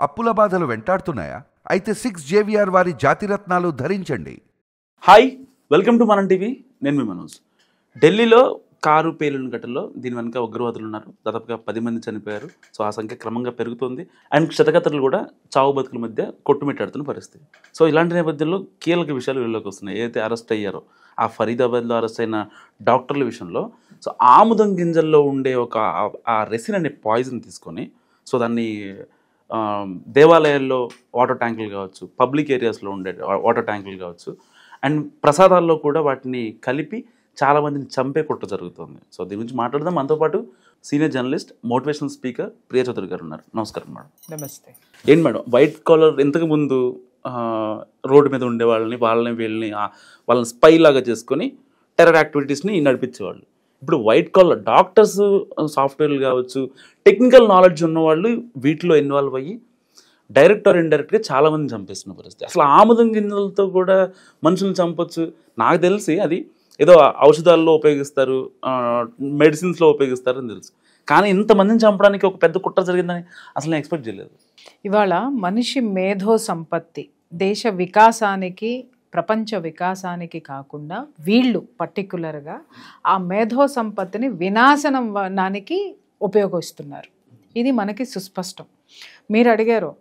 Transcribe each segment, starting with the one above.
అప్పుల బాధలు వెంటాడుతున్నాయా? అయితే 6JVR వారి జాతిరత్నాలు ధరించండి. హాయ్, వెల్కమ్ టు మనం టీవీ. నేను మీ మనోజ్. ఢిల్లీలో కారు పేలిన ఘటనలో దీని వెనుక ఉగ్రవాదులు ఉన్నారు. దాదాపుగా 10 మంది చనిపోయారు. సో ఆ సంఖ్య క్రమంగా పెరుగుతుంది. అండ్ క్షతగాత్రులు కూడా చావు బతుకుల మధ్య కొట్టుమిట్టాడుతున్న పరిస్థితి. సో ఇలాంటి నేపథ్యంలో కీలక విషయాలు వీళ్ళకి వస్తున్నాయి. ఏదైతే అరెస్ట్ అయ్యారో ఆ ఫరీదాబాద్లో అరెస్ట్ అయిన డాక్టర్ల విషయంలో సో ఆముదం గింజల్లో ఉండే ఆ రెసిన్ అనే పాయిజన్ తీసుకొని సో దాన్ని దేవాలయాల్లో వాటర్ ట్యాంకులు కావచ్చు, పబ్లిక్ ఏరియాస్లో ఉండే వాటర్ ట్యాంకులు కావచ్చు, అండ్ ప్రసాదాల్లో కూడా వాటిని కలిపి చాలామందిని చంపే కుట్ర జరుగుతుంది. సో దీని గురించి మాట్లాడదాం. మనతో పాటు senior journalist, motivational speaker Priya Chaudhary గారు ఉన్నారు. నమస్కారం మేడం. నమస్తే. ఏంటి మేడం, వైట్ కాలర్ ఇంతకు ముందు రోడ్డు మీద ఉండే వీళ్ళని స్పై లాగా చేసుకొని టెర్రర్ యాక్టివిటీస్ని నడిపించేవాళ్ళు. ఇప్పుడు వైట్ కాలర్ డాక్టర్స్, సాఫ్ట్వేర్లు కావచ్చు, టెక్నికల్ నాలెడ్జ్ ఉన్నవాళ్ళు వీటిలో ఇన్వాల్వ్ అయ్యి డైరెక్ట్ ఆర్ ఇండైరెక్ట్గా చాలామంది చంపేస్తున్న పరిస్థితి. అసలు ఆముదం గింజలతో కూడా మనుషులను చంపొచ్చు. నాకు తెలిసి అది ఏదో ఔషధాల్లో ఉపయోగిస్తారు, మెడిసిన్స్లో ఉపయోగిస్తారు అని తెలుసు. కానీ ఇంతమందిని చంపడానికి ఒక పెద్ద కుట్ర జరిగిందని అసలు నేను ఎక్స్పెక్ట్ చేయలేదు. ఇవాళ మనిషి మేధో సంపత్తి దేశ వికాసానికి, ప్రపంచ వికాసానికి కాకుండా వీళ్ళు పర్టికులర్గా ఆ మేధో సంపత్తిని వినాశనానికి ఉపయోగిస్తున్నారు. ఇది మనకి సుస్పష్టం. మీరు అడిగారు,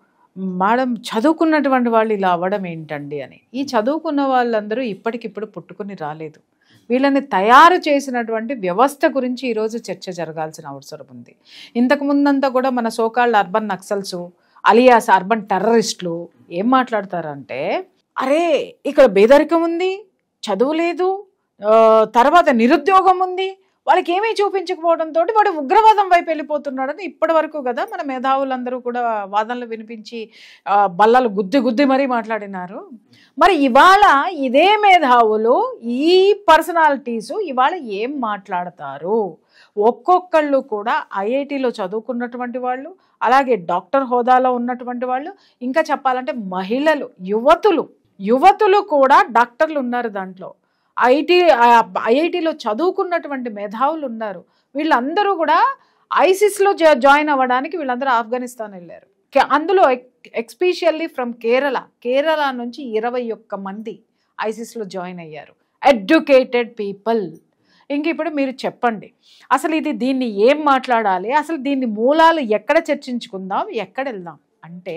మేడం చదువుకున్నటువంటి వాళ్ళు ఇలా అవ్వడం ఏంటండి అని. ఈ చదువుకున్న వాళ్ళందరూ ఇప్పటికిప్పుడు పుట్టుకుని రాలేదు. వీళ్ళని తయారు చేసినటువంటి వ్యవస్థ గురించి ఈరోజు చర్చ జరగాల్సిన అవసరం ఉంది. ఇంతకుముందంతా కూడా మన so called urban Naxals, alias urban టెర్రరిస్టులు ఏం మాట్లాడతారంటే, అరే ఇక్కడ పేదరికం ఉంది, చదువు లేదు, తర్వాత నిరుద్యోగం ఉంది, వాళ్ళకి ఏమీ చూపించకపోవడంతో వాడు ఉగ్రవాదం వైపు వెళ్ళిపోతున్నాడని ఇప్పటి వరకు కదా మన మేధావులందరూ కూడా వాదనలు వినిపించి బల్లలు గుద్ది మరీ మాట్లాడినారు. మరి ఇవాళ ఇదే మేధావులు, ఈ పర్సనాలిటీసు ఇవాళ ఏం మాట్లాడతారు? ఒక్కొక్కళ్ళు కూడా ఐఐటీలో చదువుకున్నటువంటి వాళ్ళు, అలాగే డాక్టర్ హోదాలో ఉన్నటువంటి వాళ్ళు, ఇంకా చెప్పాలంటే మహిళలు, యువతులు కూడా డాక్టర్లు ఉన్నారు. దాంట్లో ఐఐటీలో చదువుకున్నటువంటి మేధావులు ఉన్నారు. వీళ్ళందరూ కూడా ఐసిస్లో జాయిన్ అవ్వడానికి వీళ్ళందరూ ఆఫ్ఘనిస్తాన్ వెళ్ళారు. అందులో ఎక్స్పెషల్లీ ఫ్రమ్ కేరళ నుంచి 21 మంది ఐసిస్లో జాయిన్ అయ్యారు. Educated people. ఇంక ఇప్పుడు మీరు చెప్పండి, అసలు దీన్ని ఏం మాట్లాడాలి, అసలు దీన్ని మూలాలు ఎక్కడ చర్చించుకుందాం, ఎక్కడ వెళ్దాం అంటే,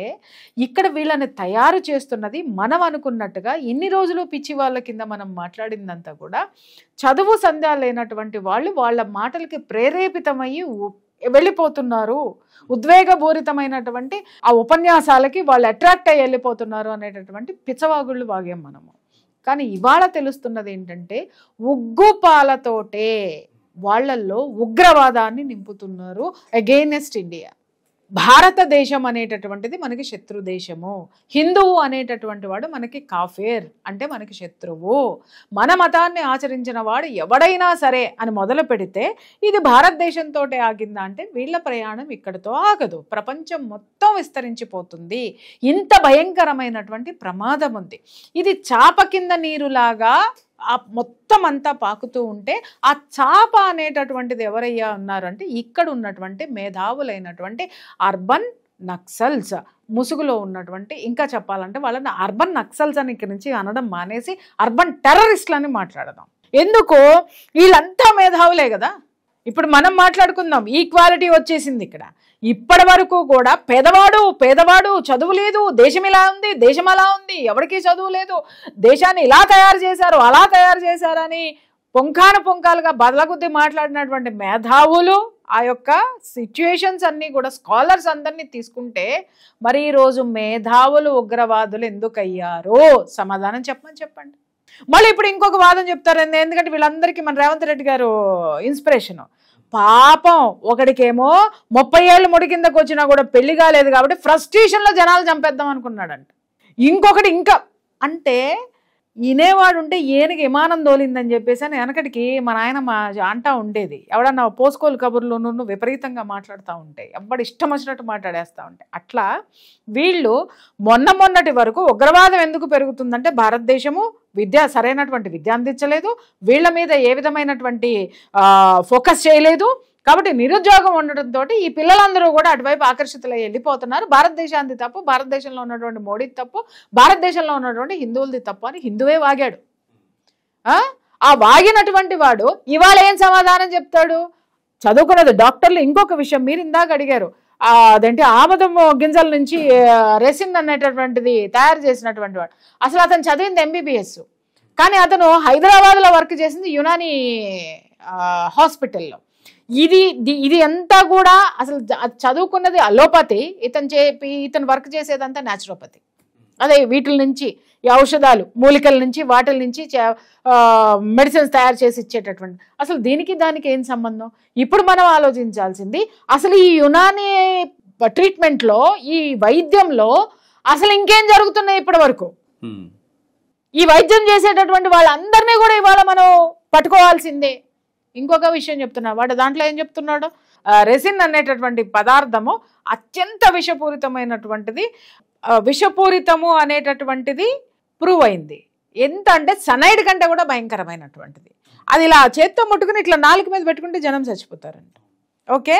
ఇక్కడ వీళ్ళని తయారు చేస్తున్నది మనం అనుకున్నట్టుగా ఇన్ని రోజులు పిచ్చి వాళ్ళ కింద మనం మాట్లాడిందంతా కూడా చదువు సంధ్య లేనటువంటి వాళ్ళు వాళ్ళ మాటలకి ప్రేరేపితమయ్యి వెళ్ళిపోతున్నారు. ఉద్వేగపూరితమైనటువంటి ఆ ఉపన్యాసాలకి వాళ్ళు అట్రాక్ట్ అయ్యి వెళ్ళిపోతున్నారు అనేటటువంటి పిచ్చవాగుళ్ళు వాగాం మనము. కానీ ఇవాళ తెలుస్తున్నది ఏంటంటే, ఉగ్గుపాలతోటే వాళ్ళల్లో ఉగ్రవాదాన్ని నింపుతున్నారు అగెయినెస్ట్ ఇండియా. భారతదేశం అనేటటువంటిది మనకి శత్రు దేశము. హిందువు అనేటటువంటి వాడు మనకి కాఫేర్, అంటే మనకి శత్రువు. మన మతాన్ని ఆచరించిన వాడు ఎవడైనా సరే అని మొదలు పెడితే ఇది భారతదేశంతో ఆగిందా అంటే వీళ్ళ ప్రయాణం ఇక్కడితో ఆగదు. ప్రపంచం మొత్తం విస్తరించిపోతుంది. ఇంత భయంకరమైనటువంటి ప్రమాదం ఉంది. ఇది చాప కింద నీరులాగా మొత్తం అంతా పాకుతూ ఉంటే ఆ చాప అనేటటువంటిది ఎవరయ్యా ఉన్నారంటే ఇక్కడ ఉన్నటువంటి మేధావులైనటువంటి అర్బన్ నక్సల్స్, ముసుగులో ఉన్నటువంటి, ఇంకా చెప్పాలంటే వాళ్ళని అర్బన్ నక్సల్స్ అని ఇక్కడి నుంచి అనడం మానేసి అర్బన్ టెర్రరిస్టులని మాట్లాడదాం. ఎందుకు? వీళ్ళంతా మేధావులే కదా. ఇప్పుడు మనం మాట్లాడుకుందాం, ఈక్వాలిటీ వచ్చేసింది ఇక్కడ. ఇప్పటి వరకు కూడా పేదవాడు చదువు లేదు, దేశం ఇలా ఉంది, దేశం అలా ఉంది, ఎవరికి చదువు లేదు, దేశాన్ని ఇలా తయారు చేశారు, అలా తయారు చేశారని పొంకాలుగా బదలగుద్ది మాట్లాడినటువంటి మేధావులు, ఆ యొక్క సిచ్యుయేషన్స్ అన్నీ కూడా స్కాలర్స్ అందరినీ తీసుకుంటే మరి ఈరోజు మేధావులు ఉగ్రవాదులు ఎందుకు అయ్యారో సమాధానం చెప్పండి. మళ్ళీ ఇప్పుడు ఇంకొక వాదన చెప్తారు. ఎందుకంటే వీళ్ళందరికీ మన రేవంత్ రెడ్డి గారు ఇన్స్పిరేషను. పాపం ఒకడికేమో 30 ఏళ్ళు ముడి కిందకు వచ్చినా కూడా పెళ్లి కాలేదు కాబట్టి ఫ్రస్ట్రేషన్లో జనాలు చంపేద్దాం అనుకున్నాడంట. ఇంకొకటి ఇంకా అంటే వినేవాడు ఉంటే ఏనుగు విమానం దోలిందని చెప్పేసి అని వెనకటికి మా నాయన అంటా ఉండేది. ఎవడన్నా పోసుకోలు కబుర్లు విపరీతంగా మాట్లాడుతూ ఉంటే, ఎవడు ఇష్టం వచ్చినట్టు మాట్లాడేస్తూ ఉంటే, అట్లా వీళ్ళు మొన్నటి వరకు ఉగ్రవాదం ఎందుకు పెరుగుతుందంటే భారతదేశము సరైనటువంటి విద్య అందించలేదు, వీళ్ళ మీద ఏ విధమైనటువంటి ఫోకస్ చేయలేదు, కాబట్టి నిరుద్యోగం ఉండడంతో ఈ పిల్లలందరూ కూడా అటువైపు ఆకర్షితులై వెళ్ళిపోతున్నారు. భారతదేశానికి తప్పు, భారతదేశంలో ఉన్నటువంటి మోడీది తప్పు, భారతదేశంలో ఉన్నటువంటి హిందువులది తప్పు అని హిందువే వాగాడు. ఆ వాగినటువంటి వాడు ఇవాళ ఏం సమాధానం చెప్తాడు? చదువుకున్నది డాక్టర్లు. ఇంకొక విషయం మీరు ఇందాక అడిగారు, అదేంటి ఆమదం గింజల నుంచి రెసిన్ అనేటటువంటిది తయారు చేసినటువంటి వాడు. అసలు అతను చదివింది ఎంబీబీఎస్, కానీ అతను హైదరాబాద్లో వర్క్ చేసింది యునాని హాస్పిటల్లో. ఇది అంతా కూడా అసలు చదువుకున్నది అలోపతి, ఇతను వర్క్ చేసేదంతా న్యాచురోపతి. అదే వీటిల నుంచి ఈ ఔషధాలు, మూలికల నుంచి, వాటిల నుంచి మెడిసిన్స్ తయారు చేసి ఇచ్చేటటువంటి. అసలు దీనికి దానికి ఏం సంబంధం? ఇప్పుడు మనం ఆలోచించాల్సింది అసలు ఈ యునాని ట్రీట్మెంట్లో, ఈ వైద్యంలో అసలు ఇంకేం జరుగుతున్నాయి ఇప్పటి వరకు. ఈ వైద్యం చేసేటటువంటి వాళ్ళందరినీ కూడా ఇవాళ మనం పట్టుకోవాల్సిందే. ఇంకొక విషయం చెప్తున్నా, వాడు దాంట్లో ఏం చెప్తున్నాడు, రెసిన్ అనేటటువంటి పదార్థము అత్యంత విషపూరితమైనటువంటిది, విషపూరితము అనేటటువంటిది ప్రూవ్ అయింది. ఎంత అంటే సనైడ్ కంటే కూడా భయంకరమైనటువంటిది. అది ఇలా చేత్తో ముట్టుకుని ఇట్లా నాలుగు మీద పెట్టుకుంటే జనం చచ్చిపోతారంట. ఓకే,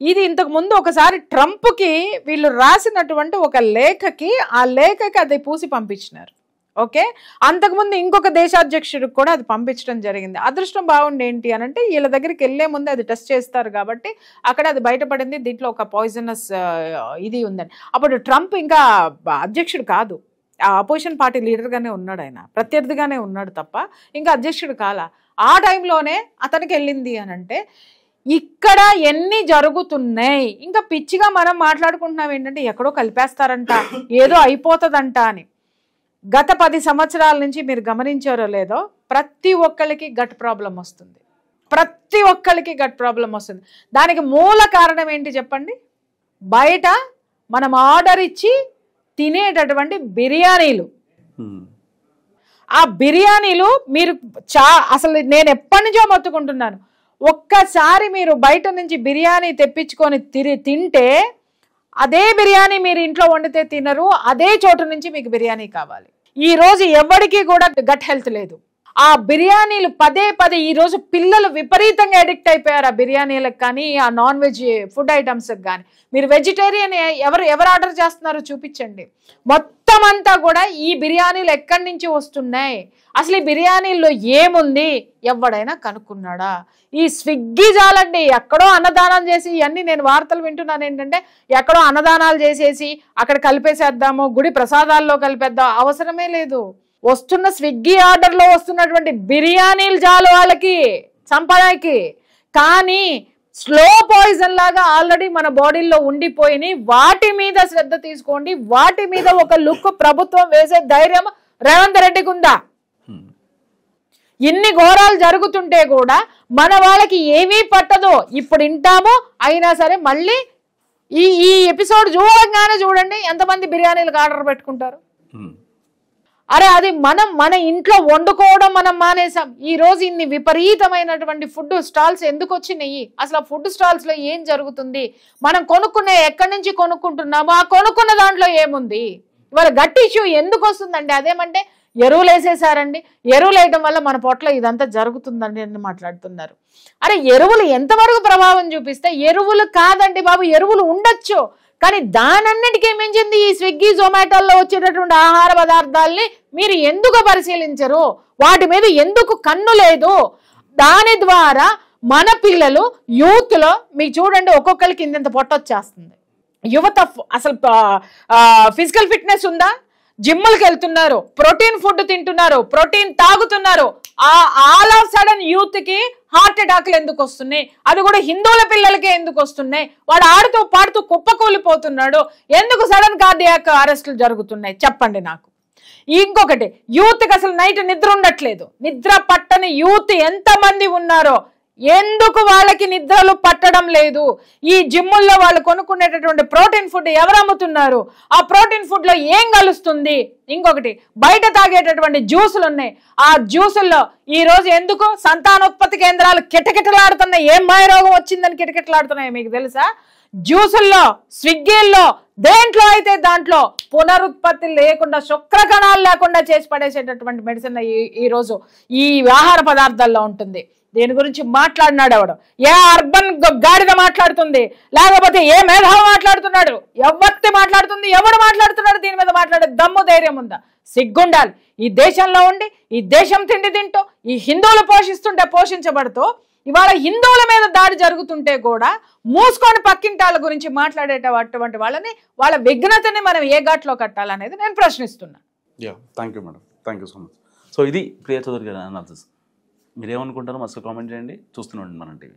ఇది ఇంతకు ముందు ఒకసారి ట్రంప్కి వీళ్ళు రాసినటువంటి ఒక లేఖకి, ఆ లేఖకి అది పూసి పంపించినారు. ఓకే, అంతకుముందు ఇంకొక దేశాధ్యక్షుడికి కూడా అది పంపించడం జరిగింది. అదృష్టం బాగుండి ఏంటి అని అంటే వీళ్ళ దగ్గరికి వెళ్లే ముందే అది టెస్ట్ చేస్తారు కాబట్టి అక్కడ అది బయటపడింది, దీంట్లో ఒక పాయిజనస్ ఇది ఉందని. అప్పుడు ట్రంప్ ఇంకా అధ్యక్షుడు కాదు, ఆ అపోజిషన్ పార్టీ లీడర్గానే ఉన్నాడు, ఆయన ప్రత్యర్థిగానే ఉన్నాడు తప్ప ఇంకా అధ్యక్షుడు కాల. ఆ టైంలోనే అతనికి వెళ్ళింది అని అంటే ఇక్కడ ఎన్ని జరుగుతున్నాయి. ఇంకా పిచ్చిగా మనం మాట్లాడుకుంటున్నాం ఏంటంటే ఎక్కడో కలిపేస్తారంట, ఏదో అయిపోతుందంట అని. గత 10 సంవత్సరాల నుంచి మీరు గమనించారో లేదో, ప్రతి ఒక్కరికి గట్ ప్రాబ్లం వస్తుంది, ప్రతి ఒక్కరికి గట్ ప్రాబ్లం వస్తుంది. దానికి మూల కారణం ఏంటి చెప్పండి? బయట మనం ఆర్డర్ ఇచ్చి తినేటటువంటి బిర్యానీలు. ఆ బిర్యానీలు మీరు అసలు నేను ఎప్పటి నుంచో మొత్తుకుంటున్నాను, ఒక్కసారి మీరు బయట నుంచి బిర్యానీ తెప్పించుకొని తింటే అదే బిర్యానీ మీరు ఇంట్లో వండితే తినరు, అదే చోటు నుంచి మీకు బిర్యానీ కావాలి. ఈ రోజు ఎవరికి కూడా గట్ హెల్త్ లేదు. ఆ బిర్యానీలు పదే ఈ రోజు పిల్లలు విపరీతంగా అడిక్ట్ అయిపోయారు ఆ బిర్యానీలకు కానీ, ఆ నాన్ వెజ్ ఫుడ్ ఐటమ్స్కి కానీ. మీరు వెజిటేరియన్ ఎవరు ఆర్డర్ చేస్తున్నారో చూపించండి. మొత్తం అంతా కూడా ఈ బిర్యానీలు ఎక్కడి నుంచి వస్తున్నాయి, అసలు ఈ బిర్యానీల్లో ఏముంది ఎవడైనా కనుక్కున్నాడా? ఈ స్విగ్గీ చాలండి, ఎక్కడో అన్నదానం చేసి, ఇవన్నీ నేను వార్తలు వింటున్నాను ఏంటంటే ఎక్కడో అన్నదానాలు చేసేసి అక్కడ కలిపేసేద్దాము, గుడి ప్రసాదాల్లో కలిపేద్దాం, అవసరమే లేదు. వస్తున్న స్విగ్గీ ఆర్డర్లో వస్తున్నటువంటి బిర్యానీలు చాలు వాళ్ళకి సంపాదనకి. కానీ స్లో పాయిజన్ లాగా ఆల్రెడీ మన బాడీల్లో ఉండిపోయినాయి. వాటి మీద శ్రద్ధ తీసుకోండి, వాటి మీద ఒక లుక్ ప్రభుత్వం వేసే ధైర్యం రేవంత్ రెడ్డికి ఉందా? ఇన్ని ఘోరాలు జరుగుతుంటే కూడా మన వాళ్ళకి ఏమీ పట్టదు. ఇప్పుడు వింటాము, అయినా సరే మళ్ళీ ఈ ఎపిసోడ్ చూడగానే చూడండి ఎంతమంది బిర్యానీలకు ఆర్డర్ పెట్టుకుంటారు. అరే అది మన ఇంట్లో వండుకోవడం మనం మానేసాం. ఈ రోజు ఇన్ని విపరీతమైనటువంటి ఫుడ్ స్టాల్స్ ఎందుకు వచ్చినాయి? అసలు ఆ ఫుడ్ స్టాల్స్ లో ఏం జరుగుతుంది? మనం కొనుక్కునే ఎక్కడి నుంచి కొనుక్కుంటున్నాము, ఆ కొనుక్కున్న దాంట్లో ఏముంది? ఇవాళ గట్టి ఇష్యూ ఎందుకు వస్తుందండి? అదేమంటే ఎరువులు వేసేసారండి, ఎరువులు వేయడం వల్ల మన పొట్ల ఇదంతా జరుగుతుందండి అని మాట్లాడుతున్నారు. అరే ఎరువులు ఎంతవరకు ప్రభావం చూపిస్తే? ఎరువులు కాదండి బాబు, ఎరువులు ఉండొచ్చు, కానీ దానన్నిటికీ మించింది ఈ స్విగ్గీ జొమాటోల్లో వచ్చేటటువంటి ఆహార పదార్థాలని మీరు ఎందుకు పరిశీలించరు? వాటి మీద ఎందుకు కన్ను లేదు? దాని ద్వారా మన పిల్లలు యూత్లో మీకు చూడండి ఒక్కొక్కరికి ఇంత పొట్టొచ్చేస్తుంది. యువత అసలు ఫిజికల్ ఫిట్నెస్ ఉందా? జిమ్ములకు వెళ్తున్నారు, ప్రోటీన్ ఫుడ్ తింటున్నారు, ప్రోటీన్ తాగుతున్నారు. ఆల్ ఆఫ్ సడన్ యూత్ కి హార్ట్ అటాక్లు ఎందుకు వస్తున్నాయి? అది కూడా హిందువుల పిల్లలకే ఎందుకు వస్తున్నాయి? వాడు ఆడుతూ పాడుతూ కుప్పకూలిపోతున్నాడు, ఎందుకు సడన్ కార్డియాక్ అరెస్టులు జరుగుతున్నాయి చెప్పండి నాకు. ఇంకొకటి, యూత్కి అసలు నైట్ నిద్ర ఉండట్లేదు. నిద్ర పట్టని యూత్ ఎంతమంది ఉన్నారో, ఎందుకు వాళ్ళకి నిద్రలు పట్టడం లేదు? ఈ జిమ్ముల్లో వాళ్ళు కొనుక్కునేటటువంటి ప్రోటీన్ ఫుడ్ ఎవరు అమ్ముతున్నారు? ఆ ప్రోటీన్ ఫుడ్ లో ఏం కలుస్తుంది? ఇంకొకటి, బయట తాగేటటువంటి జ్యూసులు ఉన్నాయి, ఆ జ్యూసుల్లో ఈ రోజు ఎందుకు సంతానోత్పత్తి కేంద్రాలు కిటకిటలాడుతున్నాయి? ఏం మాయరోగం వచ్చిందని కిటకిటలాడుతున్నాయి మీకు తెలుసా? జ్యూసుల్లో, స్విగ్గీల్లో, దేంట్లో అయితే దాంట్లో పునరుత్పత్తి లేకుండా, శుక్రకణాలు లేకుండా చేసి పడేసేటటువంటి మెడిసిన్ ఈ రోజు ఈ ఆహార పదార్థాల్లో ఉంటుంది. దీని గురించి మాట్లాడినాడు ఎవడు? ఏ అర్బన్ గాడిద మాట్లాడుతుంది, లేకపోతే ఏ మేధావి మాట్లాడుతున్నాడు? ఎవరి మాట్లాడుతుంది? ఎవడు మాట్లాడుతున్నాడు? దీని మీద మాట్లాడే దమ్ము ధైర్యం ఉందా? సిగ్గుండాలి. ఈ దేశంలో ఉండి ఈ దేశం తిండి తింటూ ఈ హిందువులు పోషించబడుతూ ఇవాళ హిందువుల మీద దాడి జరుగుతుంటే కూడా మూసుకొని పక్కింటాల గురించి మాట్లాడేటటువంటి వాళ్ళని, వాళ్ళ విఘ్నతని మనం ఏ ఘాట్లో కట్టాలనేది నేను ప్రశ్నిస్తున్నా. Thank you madam, thank you so much. So ఇది ప్రియా చౌదరి గారి అనాలిసిస్. మీరేమనుకుంటారో మస్తు కామెంట్ చేయండి. చూస్తూనే ఉండండి మన టీవీ.